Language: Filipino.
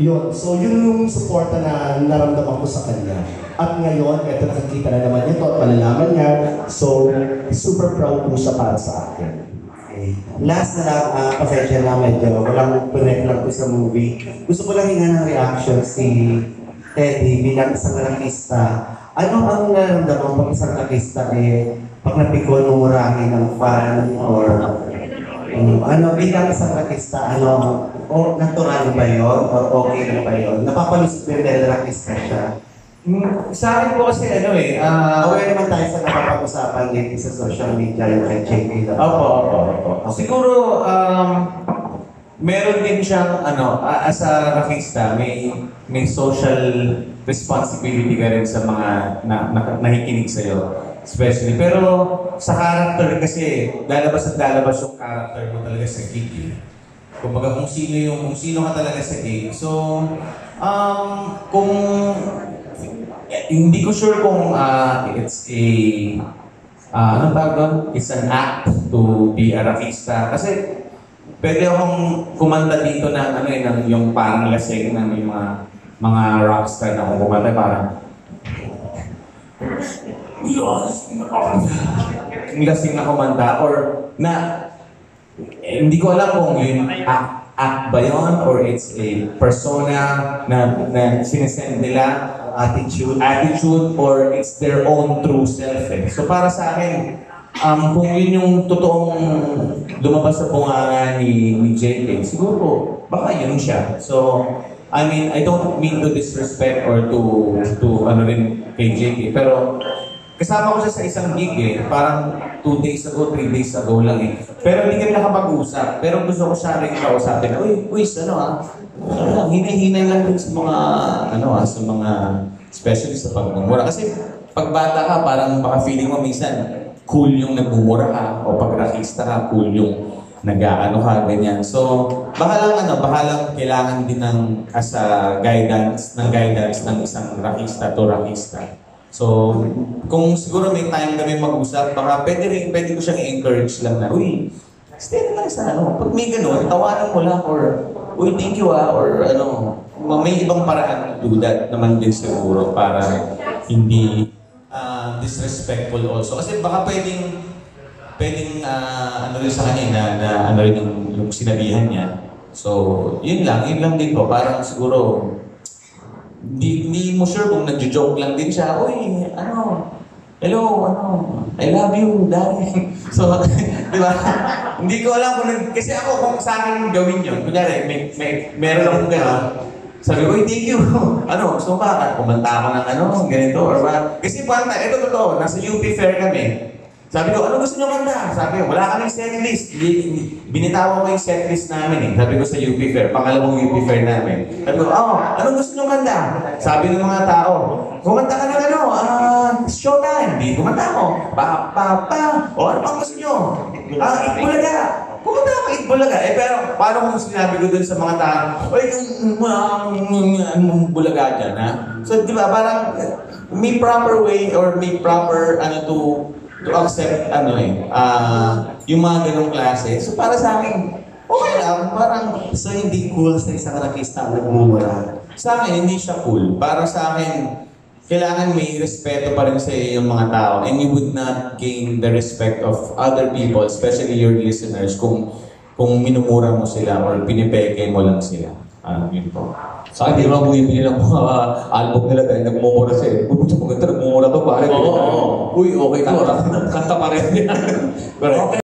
Yun. So, yun yung suporta na naramdaman ko sa kanya. At ngayon, eto nakikita na naman niya to at malalaman niya. So, super proud po siya para sa akin. Okay. Last na lang, pasensya na medyo, walang connect lang ko sa movie. Gusto ko lang hinga ng reaction si Teddy bilang isang artista. Ano ang nararamdaman pag isang artista pag napikon mumurahin ng fan or ano bilang isang artista, natural ba yun? Or okay na ba yun? Napapalusot din dahil artista siya. Sa akin po kasi aware naman tayo sa napapag-usapan din sa social media yung kay JP. Opo. Siguro, meron din siyang, as a rakista, may social responsibility ka rin sa mga nakikinig sa'yo. Especially. Pero sa character kasi, lalabas at lalabas yung character mo talaga sa gig. Kumbaga kung sino ka talaga sa gig. So, kung hindi ko sure kung it's ano tawag doon? It's an act to be a rakista. Kasi pwede akong kumanta dito ng yung parang lasing ng mga rockstar na kung kumanta parang yung lasing na kumanta or na hindi ko alam kung yun act ba yun or it's a persona na sinesend nila attitude or it's their own true self So para sa akin, kung yun yung totoong lumabas sa bunganga ni JK, siguro baka yun siya. So, I mean, I don't mean to disrespect or to rin kay JK, pero kasama ko siya sa isang gig parang 2 days ago, 3 days ago lang Pero hindi kami nakapag-usap. Pero gusto ko siya rin kausapin. Uy, hinay-hinay lang din sa mga, sa mga, especially sa pagmumura. Kasi pag bata ka, parang baka feeling mo minsan, cool yung nagmumura ka, o pag rakista ka, cool yung nag-aano ka, ganyan. So, bahalang kailangan din as a guidance ng isang rakista to rakista. So, kung siguro may time kami mag-usap, baka pwede ko siyang i-encourage lang na, uy, stay na lang sa pag may gano'n, tawanan mo lang, or, uy, thank you or may ibang paraan to do that naman din siguro para hindi disrespectful also. Kasi baka pwedeng rin sa kanya na rin yung sinabihan niya. So, yun lang din po. Parang siguro, hindi mo sure kung nagjo-joke lang din siya. Uy, hello, I love you, daddy. So, di ba? Hindi ko alam kasi ako kung sa akin gawin yun. Kunyari, meron akong gano'n. Sabi ko, thank you. Gusto ba? Kumanta ako ng ganito or what? Kasi ito totoo, nasa UP Fair kami. Sabi ko, ano gusto nyo kanta? Sabi ko, wala kaming setlist. Binitawan ko yung setlist namin Sabi ko sa UP Fair, pangalawang UP Fair namin. Sabi ko, ano gusto nyo kanta? Sabi ng mga tao, kumanta ka ng showtime. Di kumanta ako. Ano pang gusto nyo? Itbulaga. Kumanta ako Itbulaga. Pero paano kung sinabi ko dun sa mga tao, anong bulaga dyan, ha? So, di ba, parang may proper way or may proper to accept yung mga ganong klase. So para sa akin, okay lang, parang so hindi cool sa isang rakista ang nagmumura. Sa akin, hindi siya cool. Para sa akin, kailangan may respeto pa rin sa yung mga tao and you would not gain the respect of other people, especially your listeners, kung minumura mo sila or pinipeke mo lang sila. Yun po. Sa akin, di naman bumibili ng mga album nila dahil nagmumura siya. Buto maganda, nagmumura to pare. Oo. Uy, okay to. Kanta pa rin yan.